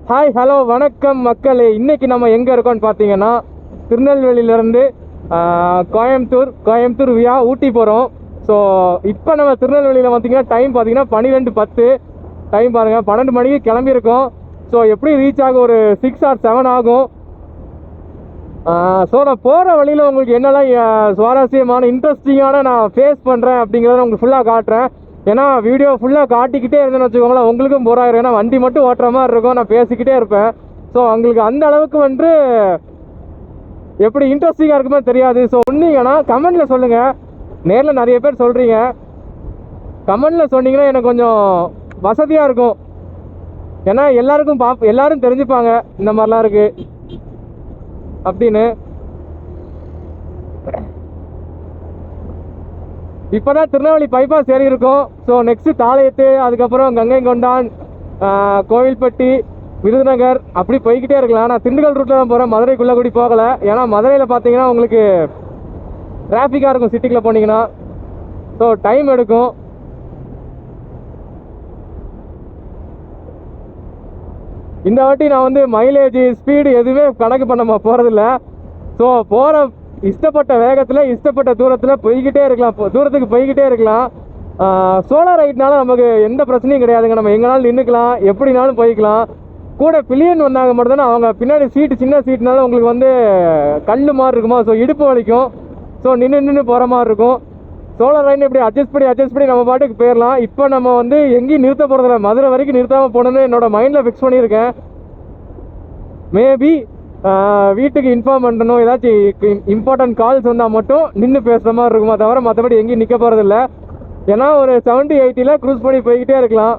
Hi hello வணக்கம் மக்களே. இன்னைக்கு நம்ம எங்கே இருக்கோம்னு பார்த்தீங்கன்னா திருநெல்வேலியிலேருந்து கோயம்புத்தூர் வியா ஊட்டி போகிறோம். ஸோ இப்போ நம்ம திருநெல்வேலியில் பார்த்தீங்கன்னா டைம் பார்த்தீங்கன்னா 12:10 டைம் பாருங்கள். 12 மணிக்கு கிளம்பியிருக்கோம். ஸோ எப்படி ரீச் ஆகும் ஒரு 6 or 7 ஆகும். ஸோ நான் போகிற வழியில் உங்களுக்கு என்னெல்லாம் சுவாரஸ்யமான இன்ட்ரெஸ்டிங்கான நான் ஃபேஸ் பண்ணுறேன் அப்படிங்கிறத உங்களுக்கு ஃபுல்லாக காட்டுறேன். ஏன்னா வீடியோ ஃபுல்லாக காட்டிக்கிட்டே இருந்தேன்னு வச்சுக்கோங்களேன், உங்களுக்கும் போர் ஆயிரும். ஏன்னா வண்டி மட்டும் ஓட்டுற மாதிரி இருக்கும், நான் பேசிக்கிட்டே இருப்பேன். ஸோ உங்களுக்கு அந்த அளவுக்கு வந்து எப்படி இன்ட்ரெஸ்டிங்காக இருக்குமே தெரியாது. ஸோ சொன்னீங்கன்னா கமெண்டில் சொல்லுங்கள். நேரில் நிறைய பேர் சொல்கிறீங்க, கமெண்டில் சொன்னீங்கன்னா எனக்கு கொஞ்சம் வசதியாக இருக்கும். ஏன்னா எல்லாருக்கும் எல்லாரும் தெரிஞ்சுப்பாங்க இந்த மாதிரிலாம் இருக்குது அப்படின்னு. இப்போதான் திருநெல்வேலி பைபாஸ் ஏறி இருக்கும். ஸோ நெக்ஸ்ட்டு தாளையத்து, அதுக்கப்புறம் கங்கை கொண்டான், கோவில்பட்டி, விருதுநகர் அப்படி போய்கிட்டே இருக்கலாம். நான் திண்டுக்கல் ரூட்டில் தான் போகிறேன், மதுரைக்குள்ளே கூடி போகலை. ஏன்னா மதுரையில் பார்த்தீங்கன்னா உங்களுக்கு டிராஃபிக்காக இருக்கும் சிட்டிக்குள்ளே போனீங்கன்னா. ஸோ டைம் எடுக்கும். இந்த வாட்டி நான் வந்து மைலேஜ் ஸ்பீடு எதுவுமே கணக்கு பண்ண போகிறதில்ல. ஸோ போகிற இஷ்டப்பட்ட வேகத்தில் இஷ்டப்பட்ட தூரத்தில் போய்கிட்டே இருக்கலாம், தூரத்துக்கு போய்கிட்டே இருக்கலாம். சோலார் ரைட்னால நமக்கு எந்த பிரச்சனையும் கிடையாதுங்க. நம்ம எங்கேனாலும் நின்றுக்கலாம், எப்படினாலும் போய்க்கலாம். கூட பில்லியன் வந்தாங்க மட்டும்தானே அவங்க பின்னாடி சீட்டு சின்ன சீட்னால உங்களுக்கு வந்து கல் மாதிரி இருக்குமா, ஸோ இடுப்பு வலிக்கும். ஸோ நின்று போகிற மாதிரி இருக்கும். சோலார் ரைட் இப்படி அட்ஜஸ்ட் பண்ணி நம்ம பாட்டுக்கு போயிடலாம். இப்போ நம்ம வந்து எங்கேயும் நிறுத்த போகிறதில்ல, மதுரை வரைக்கும் நிறுத்தாமல் போகணுன்னு என்னோட மைண்டில் ஃபிக்ஸ் பண்ணியிருக்கேன். மேபி வீட்டுக்கு இன்ஃபார்ம் பண்ணணும், ஏதாச்சும் இம்பார்ட்டன்ட் கால்ஸ் வந்தால் மட்டும் நின்று பேசுகிற மாதிரி இருக்குமா தவிர மற்றபடி எங்கேயும் நிற்க போகிறதில்ல. ஏன்னா ஒரு 70-80 க்ரூஸ் பண்ணி போய்கிட்டே இருக்கலாம்.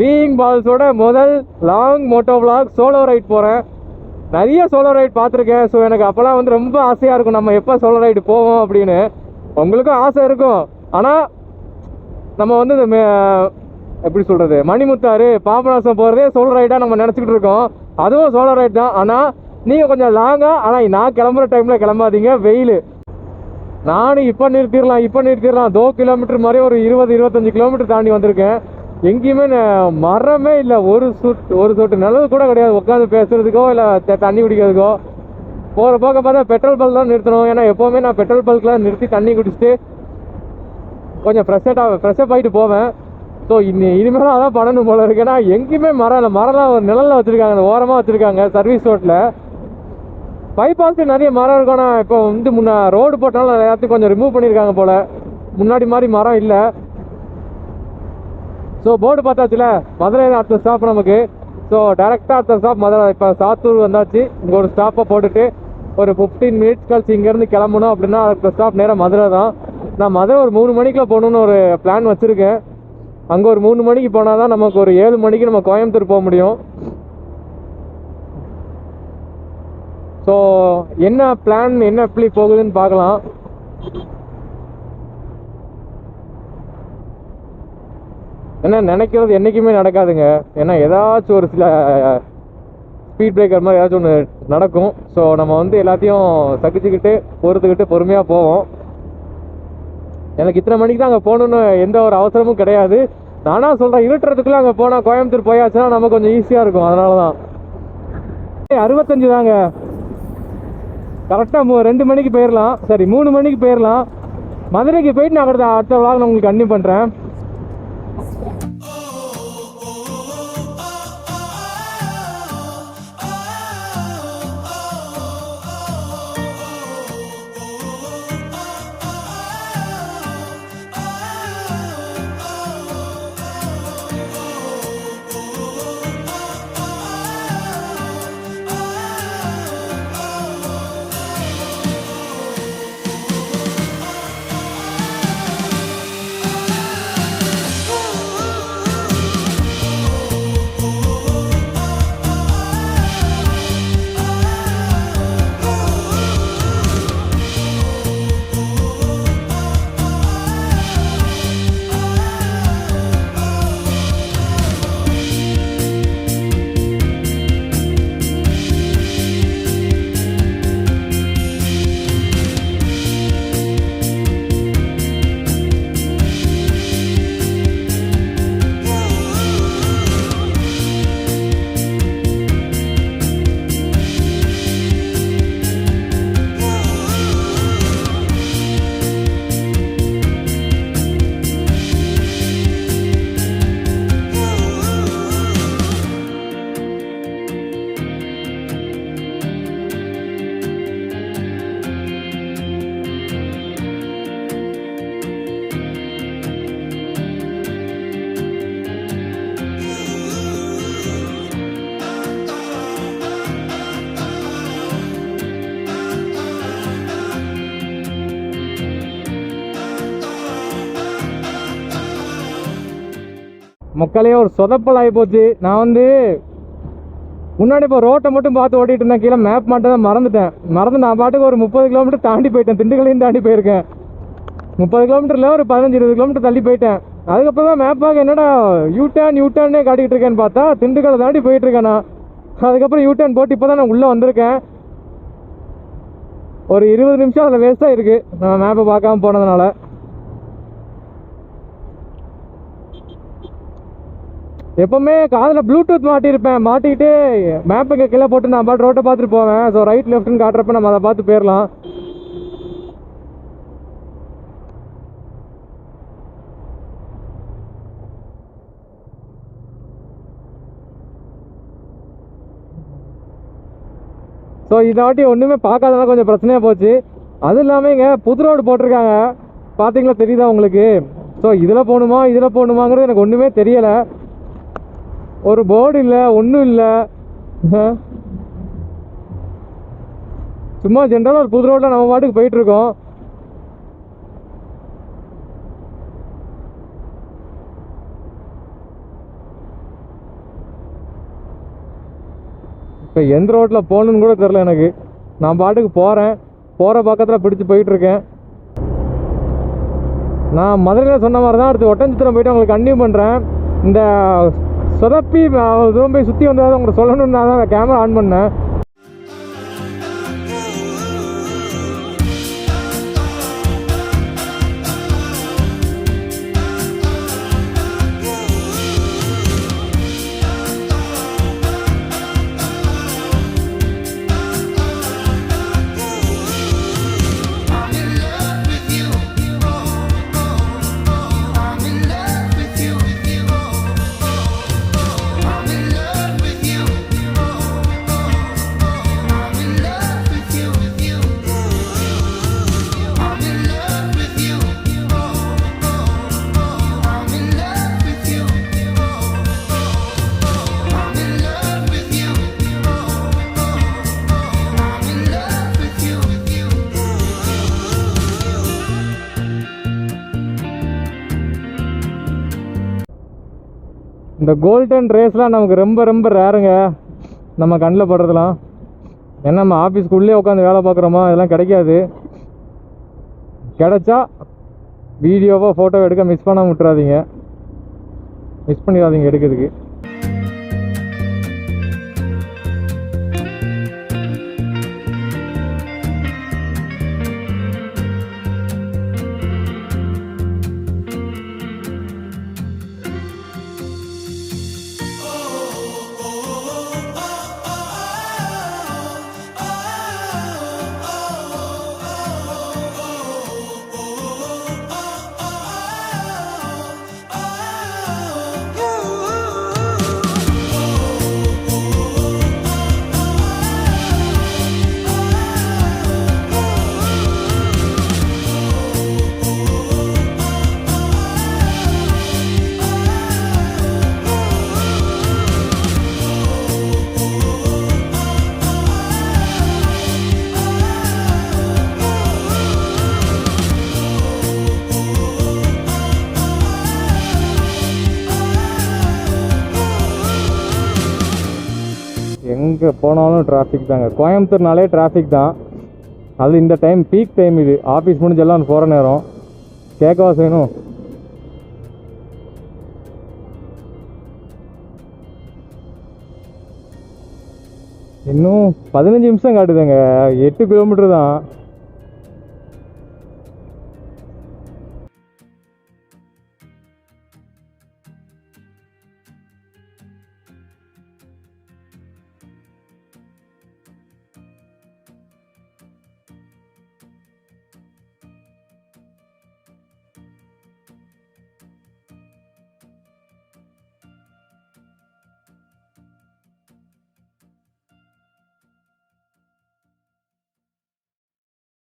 பீயிங் பால்ஸோட முதல் long moto vlog solo ride போகிறேன். நிறைய சோலோ ரைட் பார்த்துருக்கேன். ஸோ எனக்கு அப்போல்லாம் வந்து ரொம்ப ஆசையாக இருக்கும், நம்ம எப்போ சோலோ ரைடு போவோம் அப்படின்னு. உங்களுக்கும் ஆசை இருக்கும். ஆனால் நம்ம வந்து இந்த எப்படி சொல்கிறது, மணிமுத்தாறு பாபநாசம் போகிறதே சோலோ ரைடாக நம்ம நினச்சிக்கிட்டு இருக்கோம். அதுவும் சோலோ ரைட் தான். ஆனால் நீங்கள் கொஞ்சம் லாங்காக, ஆனால் நான் கிளம்புற டைமில் கிளம்பாதீங்க, வெயில். நானும் இப்போ நிறுத்திடலாம் 2 கிலோமீட்டர் மாதிரி ஒரு 20-25 கிலோமீட்டர் தாண்டி வந்திருக்கேன். எங்கேயுமே மரமே இல்லை, ஒரு சொட்டு நல்லது கூட கிடையாது உட்காந்து பேசுறதுக்கோ இல்லை தண்ணி குடிக்கிறதுக்கோ. போகிற போக பார்த்தா பெட்ரோல் பங்க் தான் நிறுத்தணும். ஏன்னா எப்போவுமே நான் பெட்ரோல் பங்க்லாம் நிறுத்தி தண்ணி குடிச்சிட்டு கொஞ்சம் ஃப்ரெஷ்ஷப் ஆகிட்டு போவேன். ஸோ இனிமேல் அதான் பண்ணணும் போல இருக்கு. ஏன்னா எங்கேயுமே மரம்லாம் ஒரு நிழலில் வச்சுருக்காங்க, அந்த ஓரமாக வச்சுருக்காங்க சர்வீஸ் ரோட்டில். பைபாஸ்க்கு நிறைய மரம் இருக்கும். ஆனால் இப்போ வந்து ரோடு போட்டாலும் எல்லாத்தையும் கொஞ்சம் ரிமூவ் பண்ணியிருக்காங்க போல், முன்னாடி மாதிரி மரம் இல்லை. ஸோ போர்டு பார்த்தாச்சுல, மதுரை அடுத்த ஸ்டாப் நமக்கு. ஸோ டேரெக்டாக அடுத்த ஸ்டாப் மதுரை. இப்போ சாத்தூர் வந்தாச்சு. இங்கே ஒரு ஸ்டாப்பை போட்டுட்டு ஒரு 15 மினிட்ஸ் கழிச்சு இங்கேருந்து கிளம்பணும். அப்படின்னா அடுத்த ஸ்டாப் நேராக மதுரை தான். நான் மதுரை ஒரு 3 மணிக்குள்ள போகணுன்னு ஒரு பிளான் வச்சுருக்கேன். அங்கே ஒரு 3 மணிக்கு போனால் தான் நமக்கு ஒரு 7 மணிக்கு நம்ம கோயம்புத்தூர் போக முடியும். ஸோ என்ன பிளான், என்ன எப்படி போகுதுன்னு பார்க்கலாம். ஏன்னா நினைக்கிறது என்றைக்குமே நடக்காதுங்க. ஏன்னா ஏதாச்சும் ஒரு சில ஸ்பீட் பிரேக்கர் மாதிரி ஏதாச்சும் ஒன்று நடக்கும். ஸோ நம்ம வந்து எல்லாத்தையும் சகிச்சுக்கிட்டு பொறுத்துக்கிட்டு பொறுமையாக போவோம். எனக்கு இத்தனை மணிக்கு தான் அங்கே போகணுன்னு எந்த ஒரு அவசரமும் கிடையாது. நானாக சொல்கிறேன், இருட்டுறதுக்குள்ளே அங்கே போனால் கோயம்புத்தூர் போயாச்சுன்னா நமக்கு கொஞ்சம் ஈஸியாக இருக்கும். அதனால தான் 65 தாங்க. கரெக்டாக 2 மணிக்கு போயிடலாம். சரி 3 மணிக்கு போயிடலாம். மதுரைக்கு போயிட்டு நான் அடுத்த விளாக் நான் உங்களுக்கு கண்டினியூ பண்ணுறேன். மக்களே ஒரு சொதப்பல் ஆகி போச்சு. நான் வந்து முன்னாடி இப்போ ரோட்டை மட்டும் பார்த்து ஓட்டிகிட்டு இருந்தேன், கீழே மேப் மட்டும் தான் மறந்து நான் பாட்டுக்கு ஒரு 30 கிலோமீட்டர் தாண்டி போயிட்டேன். திண்டுக்கல்லையும் தாண்டி போயிருக்கேன். 30 கிலோமீட்டரில் ஒரு 15-20 கிலோமீட்டர் தள்ளி போயிட்டேன். அதுக்கப்புறம் தான் மேப் பார்க்க என்னடா யூட்டர்னே காட்டிக்கிட்டு இருக்கேன்னு பார்த்தா திண்டுக்கல்லை தாண்டி போயிட்டுருக்கேன் நான். அதுக்கப்புறம் யூட்டர்ன் போட்டு இப்போ தான் நான் உள்ளே வந்திருக்கேன். ஒரு 20 நிமிஷம் அதில் வேஸ்ட்டாக இருக்குது நான் மேப்பை பார்க்காம போனதுனால. எப்போவுமே காதில் ப்ளூடூத் மாட்டிக்கிட்டு மேப்புக்கு கீழே போட்டு நான் பாட்டு ரோட்டை பார்த்துட்டு போவேன். ஸோ ரைட் லெஃப்ட்னு காட்டுறப்ப நம்ம அதை பார்த்து போயிடலாம். ஸோ இதாட்டி ஒன்றுமே பார்க்காதனால கொஞ்சம் பிரச்சனையாக போச்சு. அதுவும் இல்லாமல் இங்கே புது ரோடு போட்டிருக்காங்க, பார்த்தீங்களா, தெரியுதா உங்களுக்கு? ஸோ இதில் போகணுமாங்கிறது எனக்கு ஒன்றுமே தெரியலை. ஒரு போர்டு இல்லை, ஒன்றும் இல்லை. சும்மா ஜென்ரலாக ஒரு புது ரோட்டில் நம்ம பாட்டுக்கு போயிட்டுருக்கோம். இப்போ எந்த ரோட்டில் போகணுன்னு கூட தெரில எனக்கு. நான் பாட்டுக்கு போகிற பக்கத்தில் பிடிச்சி போயிட்டுருக்கேன். நான் மதுரையில் சொன்ன மாதிரி தான் அடுத்து ஒட்டன்சத்திரம் போய்ட்டு உங்களுக்கு கன்டினியூ பண்ணுறேன். இந்த சொதப்பி தூரம் போய் சுற்றி வந்ததாக உங்களுக்கு சொல்லணும்னு நான் தான் கேமரா ஆன் பண்ணேன். இந்த கோல்டன் ரேஸ்லாம் நமக்கு ரொம்ப ரேருங்க, நம்ம கண்ணில் படுறதுலாம். ஏன்னா நம்ம ஆஃபீஸ்க்குள்ளே உட்காந்து வேலை பார்க்குறோமா, இதெல்லாம் கிடைக்காது. கிடைச்சா வீடியோவோ ஃபோட்டோ எடுக்க மிஸ் பண்ணிடாதீங்க எடுக்கிறதுக்கு. எங்கே போனாலும் டிராஃபிக் தாங்க. கோயம்புத்தூர்னாலே டிராஃபிக் தான். அது இந்த டைம் பீக் டைம், இது ஆஃபீஸ் முடிஞ்செல்லாம் போகிற நேரம். கேட்கவா செய்யணும். இன்னும் 15 நிமிஷம் காட்டுதுங்க, 8 கிலோமீட்டர் தான்.